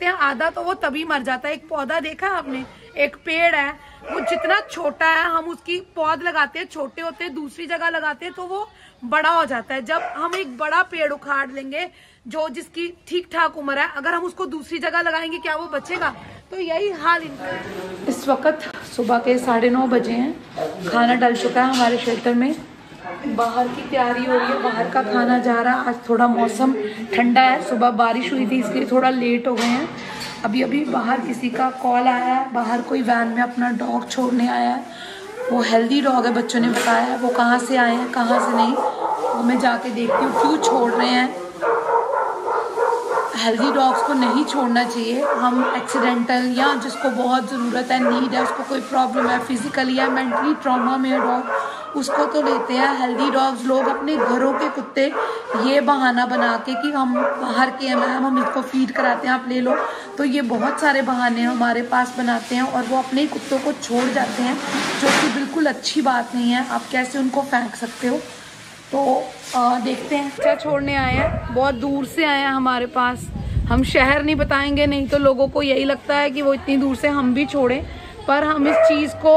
करते हैं, आधा तो वो तभी मर जाता है। एक पौधा देखा आपने, एक पेड़ है, वो जितना छोटा है हम उसकी पौध लगाते हैं, छोटे होते हैं, दूसरी जगह लगाते हैं तो वो बड़ा हो जाता है। जब हम एक बड़ा पेड़ उखाड़ लेंगे जो जिसकी ठीक ठाक उम्र है, अगर हम उसको दूसरी जगह लगाएंगे क्या वो बचेगा? तो यही हाल इनका है। इस वक्त सुबह के 9:30 बजे हैं। खाना डल चुका है हमारे शेल्टर में, बाहर की तैयारी हो रही है, बाहर का खाना जा रहा है। आज थोड़ा मौसम ठंडा है, सुबह बारिश हुई थी इसलिए थोड़ा लेट हो गए हैं। अभी अभी बाहर किसी का कॉल आया है, बाहर कोई वैन में अपना डॉग छोड़ने आया है। वो हेल्दी डॉग है, बच्चों ने बताया है। वो कहाँ से आए हैं कहाँ से नहीं, वो मैं जाके देखती हूँ क्यों छोड़ रहे हैं। हेल्दी डॉग्स को नहीं छोड़ना चाहिए। हम एक्सीडेंटल या जिसको बहुत ज़रूरत है, नीड है, उसको कोई प्रॉब्लम है, फिजिकली या मेंटली ट्रॉमा में डॉग, उसको तो लेते हैं। हेल्दी डॉग्स लोग अपने घरों के कुत्ते ये बहाना बना के कि हम बाहर के हैं मैम, हम इसको फीड कराते हैं, आप ले लो, तो ये बहुत सारे बहाने हमारे पास बनाते हैं और वो अपने ही कुत्तों को छोड़ जाते हैं, जो कि बिल्कुल अच्छी बात नहीं है। आप कैसे उनको फेंक सकते हो? तो देखते हैं। बच्चा छोड़ने आए हैं, बहुत दूर से आए हैं हमारे पास। हम शहर नहीं बताएंगे, नहीं तो लोगों को यही लगता है कि वो इतनी दूर से हम भी छोड़ें, पर हम इस चीज़ को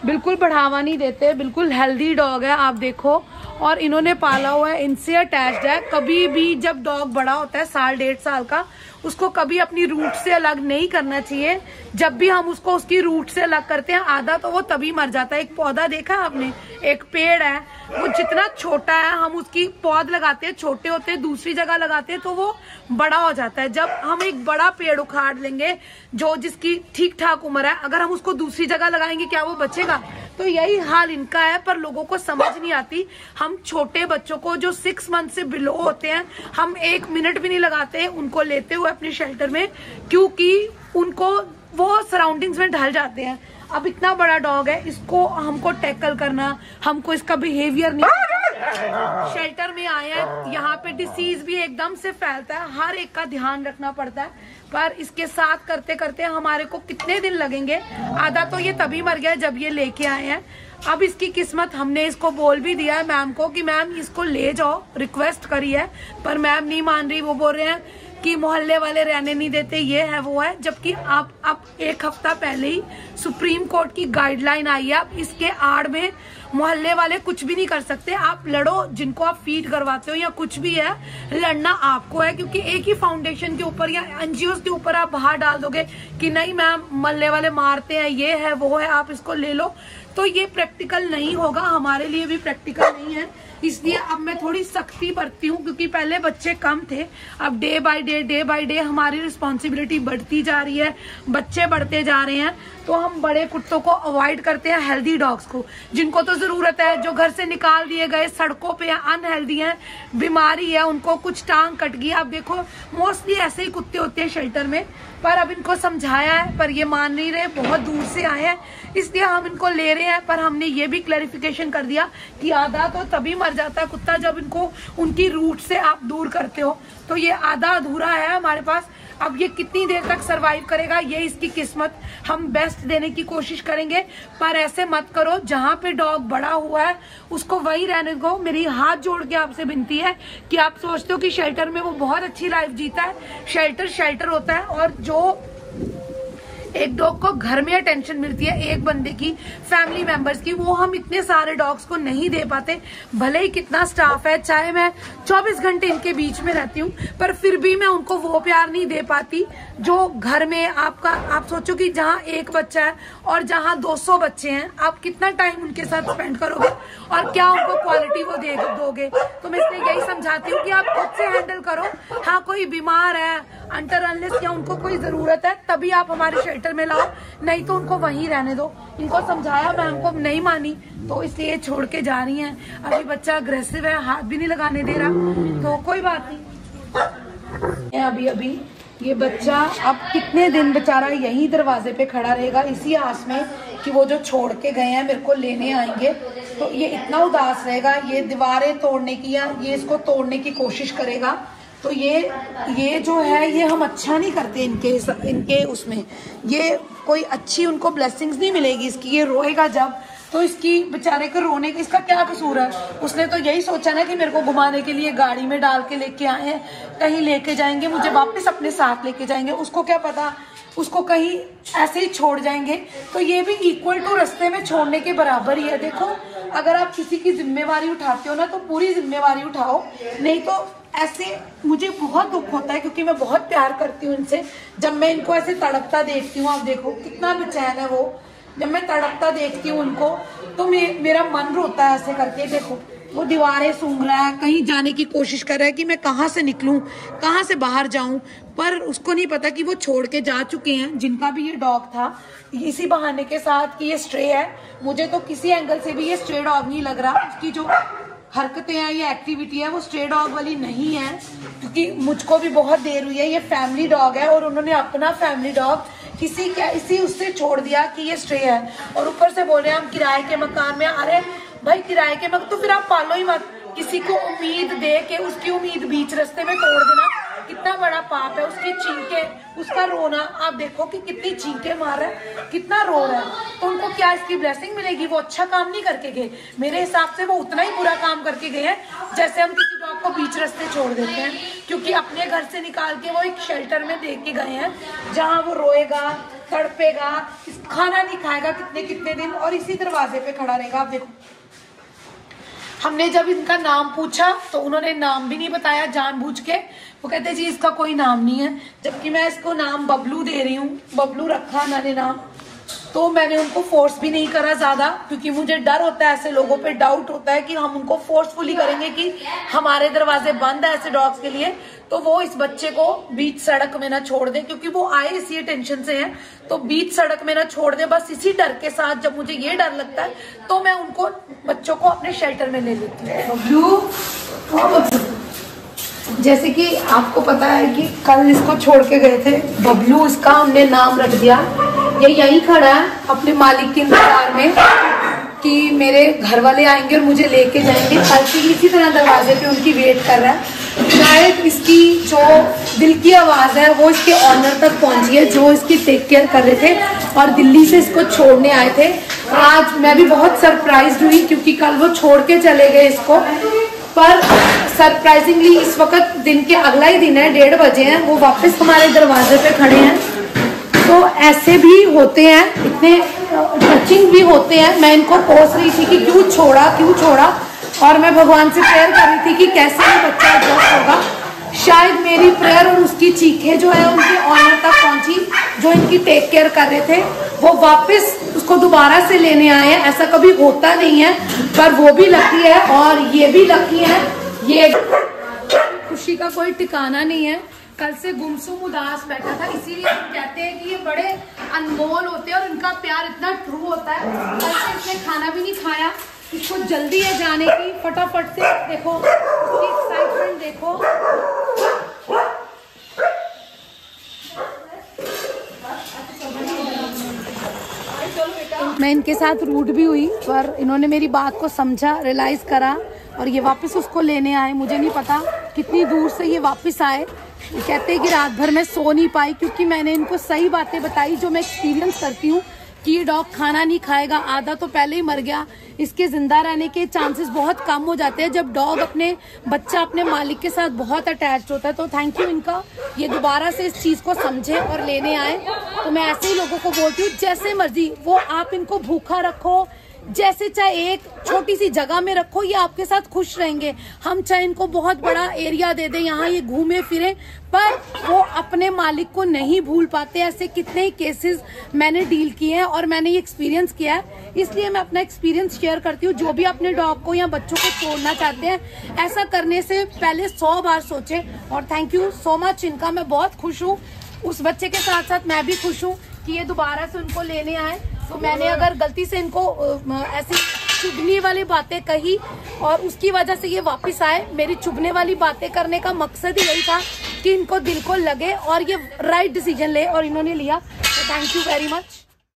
बिल्कुल बढ़ावा नहीं देते। बिल्कुल हेल्दी डॉग है, आप देखो, और इन्होंने पाला हुआ है, इनसे अटैच्ड है। कभी भी जब डॉग बड़ा होता है 1.5 साल का, उसको कभी अपनी रूट से अलग नहीं करना चाहिए। जब भी हम उसको उसकी रूट से अलग करते हैं, आधा तो वो तभी मर जाता है। एक पौधा देखा आपने, एक पेड़ है, वो जितना छोटा है हम उसकी पौध लगाते हैं, छोटे होते हैं, दूसरी जगह लगाते हैं तो वो बड़ा हो जाता है। जब हम एक बड़ा पेड़ उखाड़ लेंगे जो जिसकी ठीक ठाक उम्र है, अगर हम उसको दूसरी जगह लगाएंगे क्या वो बचेगा? तो यही हाल इनका है, पर लोगों को समझ नहीं आती। हम छोटे बच्चों को जो 6 मंथ से बिलो होते हैं, हम 1 मिनट भी नहीं लगाते उनको लेते हुए अपने शेल्टर में, क्योंकि उनको वो सराउंडिंग्स में ढल जाते हैं। अब इतना बड़ा डॉग है, इसको हमको टैकल करना, हमको इसका बिहेवियर नहीं। शेल्टर में आए हैं, यहाँ पे डिसीज भी एकदम से फैलता है, हर एक का ध्यान रखना पड़ता है, पर इसके साथ करते करते हमारे को कितने दिन लगेंगे। आधा तो ये तभी मर गया जब ये लेके आए हैं। अब इसकी किस्मत, हमने इसको बोल भी दिया है मैम को कि मैम इसको ले जाओ, रिक्वेस्ट करी है, पर मैम नहीं मान रही। वो बोल रहे हैं कि मोहल्ले वाले रहने नहीं देते, ये है वो है। जबकि आप 1 हफ्ता पहले ही सुप्रीम कोर्ट की गाइडलाइन आई है, अब इसके आड़ में मोहल्ले वाले कुछ भी नहीं कर सकते। आप लड़ो, जिनको आप फीड करवाते हो या कुछ भी है, लड़ना आपको है, क्योंकि एक ही फाउंडेशन के ऊपर या एनजीओ के ऊपर आप बाहर डाल दोगे कि नहीं मैम मोहल्ले वाले मारते हैं, ये है वो है, आप इसको ले लो, तो ये प्रैक्टिकल नहीं होगा, हमारे लिए भी प्रैक्टिकल नहीं है। इसलिए अब मैं थोड़ी सख्ती बरतती हूँ, क्योंकि पहले बच्चे कम थे, अब डे बाय डे हमारी रिस्पॉन्सिबिलिटी बढ़ती जा रही है, बच्चे बढ़ते जा रहे हैं, तो हम बड़े कुत्तों को अवॉइड करते हैं, हेल्दी डॉग्स को, जिनको तो जरूरत है, जो घर से निकाल दिए गए, सड़कों पे अनहेल्दी हैं, बीमारी है, उनको कुछ टांग कट गई। आप देखो मोस्टली ऐसे ही कुत्ते होते हैं शेल्टर में, पर अब इनको समझाया है, पर ये मान नहीं रहे, बहुत दूर से आए हैं, इसलिए हम इनको ले रहे हैं। पर हमने ये भी क्लैरिफिकेशन कर दिया कि आधा तो तभी मर जाता है कुत्ता जब इनको उनकी रूट से आप दूर करते हो, तो ये आधा अधूरा है हमारे पास। अब ये कितनी देर तक सरवाइव करेगा, ये इसकी किस्मत, हम बेस्ट देने की कोशिश करेंगे, पर ऐसे मत करो। जहाँ पे डॉग बड़ा हुआ है उसको वही रहने दो। मेरी हाथ जोड़ के आपसे विनती है कि आप सोचते हो कि शेल्टर में वो बहुत अच्छी लाइफ जीता है, शेल्टर होता है, और जो एक डॉग को घर में अटेंशन मिलती है एक बंदे की, फैमिली मेंबर्स की, वो हम इतने सारे डॉग्स को नहीं दे पाते। भले ही कितना स्टाफ है, चाहे मैं 24 घंटे इनके बीच में रहती हूँ, पर फिर भी मैं उनको वो प्यार नहीं दे पाती जो घर में आप सोचो कि जहाँ एक बच्चा है और जहाँ 200 बच्चे हैं, आप कितना टाइम उनके साथ स्पेंड करोगे और क्या उनको क्वालिटी वो दोगे। तो मैं इसलिए यही समझाती हूँ कि आप खुद से हैंडल करो। हाँ, कोई बीमार है, अंडर अनलेस या उनको कोई जरूरत है, तभी आप हमारे शेल्टर में लाओ, नहीं तो उनको वहीं रहने दो। इनको समझाया, मैम को नहीं मानी, तो इसलिए छोड़ के जा रही हैं। अभी बच्चा अग्रेसिव है, हाथ भी नहीं लगाने दे रहा, तो कोई बात नहीं। अभी ये बच्चा अब कितने दिन बेचारा यही दरवाजे पे खड़ा रहेगा, इसी आस में कि वो जो छोड़ के गए हैं मेरे को लेने आएंगे, तो ये इतना उदास रहेगा, ये दीवारें तोड़ने की या ये इसको तोड़ने की कोशिश करेगा। तो ये जो है, ये हम अच्छा नहीं करते इनके उसमें, ये कोई अच्छी उनको ब्लेसिंग्स नहीं मिलेगी इसकी। ये रोएगा जब तो इसकी बेचारे के रोने का इसका क्या कसूर है? उसने तो यही सोचा ना कि मेरे को घुमाने के लिए गाड़ी में डाल के लेके आए हैं, कहीं लेके जाएंगे, मुझे वापस अपने साथ लेके जाएंगे। उसको क्या पता उसको कहीं ऐसे ही छोड़ जाएंगे। तो ये भी इक्वल टू रास्ते में छोड़ने के बराबर ही है। देखो, अगर आप किसी की जिम्मेवारी उठाते हो ना तो पूरी जिम्मेवारी उठाओ, नहीं तो ऐसे मुझे बहुत दुख होता है क्योंकि मैं बहुत प्यार करती हूँ इनसे। जब मैं इनको ऐसे तड़पता देखती हूँ, आप देखो कितना बेचैन है वो, जब मैं तड़पता देखती हूँ उनको तो मेरा मन रोता है ऐसे करके। देखो वो दीवारें सूंघ रहा है, कहीं जाने की कोशिश कर रहा है कि मैं कहाँ से निकलूं, कहाँ से बाहर जाऊं, पर उसको नहीं पता कि वो छोड़ के जा चुके हैं। जिनका भी ये डॉग था इसी बहाने के साथ कि ये स्ट्रे है, मुझे तो किसी एंगल से भी ये स्ट्रे डॉग नहीं लग रहा। उसकी जो हरकतें हैं, ये एक्टिविटी है, वो स्ट्रे डॉग वाली नहीं है, क्योंकि मुझको भी बहुत देर हुई है। ये फैमिली डॉग है और उन्होंने अपना फैमिली डॉग इसी उससे छोड़ दिया कि ये स्ट्रे है। और ऊपर से बोल रहे हैं हम किराए के मकान में। अरे भाई, किराए के मकान तो फिर आप पालो ही मत। किसी को उम्मीद दे के उसकी उम्मीद बीच रास्ते में तोड़ देना कितना बड़ा पाप है। उसकी चींके, उसका रोना, आप देखो कि कितनी चींके मार रहा है, कितना रो रहा है। तो उनको क्या इसकी ब्लेसिंग मिलेगी? वो अच्छा काम नहीं करके गए। मेरे हिसाब से वो उतना ही बुरा काम करके गए हैं जैसे हम किसी डॉग को बीच रास्ते छोड़ देते हैं, क्योंकि अपने घर से निकाल के वो एक शेल्टर में दे के गए हैं जहाँ वो रोएगा, तड़पेगा, खाना नहीं खाएगा कितने कितने दिन, और इसी दरवाजे पे खड़ा रहेगा। आप देखो, हमने जब इनका नाम पूछा तो उन्होंने नाम भी नहीं बताया जानबूझ के। वो कहते जी इसका कोई नाम नहीं है, जबकि मैं इसको नाम बबलू दे रही हूँ। बबलू रखा मैंने नाम, तो मैंने उनको फोर्स भी नहीं करा ज्यादा, क्योंकि मुझे डर होता है, ऐसे लोगों पे डाउट होता है कि हम उनको फोर्सफुली करेंगे कि हमारे दरवाजे बंद है ऐसे डॉग्स के लिए, तो वो इस बच्चे को बीच सड़क में ना छोड़ दे, क्योंकि वो आए इसी टेंशन से हैं। तो बीच सड़क में ना छोड़ दे, बस इसी डर के साथ। जब मुझे ये डर लगता है तो मैं उनको बच्चों को अपने शेल्टर में ले लेती हूँ। जैसे कि आपको पता है कि कल इसको छोड़ के गए थे, बबलू इसका हमने नाम रख दिया। ये यहीं खड़ा है अपने मालिक के इंतजार में कि मेरे घर वाले आएंगे और मुझे लेके जाएंगे। कल से इसी तरह दरवाजे पे उनकी वेट कर रहा है। शायद इसकी जो दिल की आवाज़ है वो इसके ऑनर तक पहुंची है, जो इसकी टेक केयर कर रहे थे और दिल्ली से इसको छोड़ने आए थे। आज मैं भी बहुत सरप्राइज्ड हुई क्योंकि कल वो छोड़ के चले गए इसको, पर सरप्राइजिंगली इस वक्त दिन के अगला ही दिन है, 1:30 बजे हैं, वो वापस हमारे दरवाजे पे खड़े हैं। तो ऐसे भी होते हैं, इतने टचिंग भी होते हैं। मैं इनको कोस रही थी कि क्यों छोड़ा, और मैं भगवान से प्रेयर कर रही थी कि कैसे ये बच्चा एडजस्ट होगा। शायद मेरी प्रेयर और उसकी चीखें जो है उनके ऑनर तक पहुंची, जो इनकी टेक केयर कर रहे थे, वो वापस उसको दोबारा से लेने आए हैं। ऐसा कभी होता नहीं है, पर वो भी लकी है और ये भी लकी है। ये खुशी का कोई ठिकाना नहीं है। कल से गुमसुम उदास बैठा था, इसीलिए हम कहते हैं कि ये बड़े अनमोल होते हैं और उनका प्यार इतना ट्रू होता है। कल से इसने खाना भी नहीं खाया, इसको जल्दी है जाने की, फटाफट से देखो उसकी एक्साइटमेंट देखो। मैं इनके साथ रूड भी हुई, पर इन्होंने मेरी बात को समझा, रियलाइज करा और ये वापस उसको लेने आए। मुझे नहीं पता कितनी दूर से ये वापस आए। ये कहते हैं कि रात भर मैं सो नहीं पाई क्योंकि मैंने इनको सही बातें बताई जो मैं एक्सपीरियंस करती हूँ कि ये डॉग खाना नहीं खाएगा, आधा तो पहले ही मर गया, इसके जिंदा रहने के चांसेस बहुत कम हो जाते हैं जब डॉग बच्चा अपने मालिक के साथ बहुत अटैच्ड होता है। तो थैंक यू इनका, ये दोबारा से इस चीज को समझे और लेने आए। तो मैं ऐसे ही लोगों को बोलती हूँ, जैसे मर्जी वो आप इनको भूखा रखो, जैसे चाहे एक छोटी सी जगह में रखो, ये आपके साथ खुश रहेंगे। हम चाहे इनको बहुत बड़ा एरिया दे दें, यहाँ ये घूमे फिरे, पर वो अपने मालिक को नहीं भूल पाते। ऐसे कितने ही केसेस मैंने डील किए हैं और मैंने ये एक्सपीरियंस किया है, इसलिए मैं अपना एक्सपीरियंस शेयर करती हूँ। जो भी अपने डॉग को या बच्चों को छोड़ना चाहते हैं, ऐसा करने से पहले 100 बार सोचें। और थैंक यू सो मच इनका, मैं बहुत खुश हूँ। उस बच्चे के साथ साथ मैं भी खुश हूँ कि ये दोबारा से उनको लेने आए। तो मैंने अगर गलती से इनको ऐसी चुभने वाली बातें कही और उसकी वजह से ये वापस आए, मेरी चुभने वाली बातें करने का मकसद ही यही था कि इनको दिल को लगे और ये राइट डिसीजन ले, और इन्होंने लिया। तो थैंक यू वेरी मच।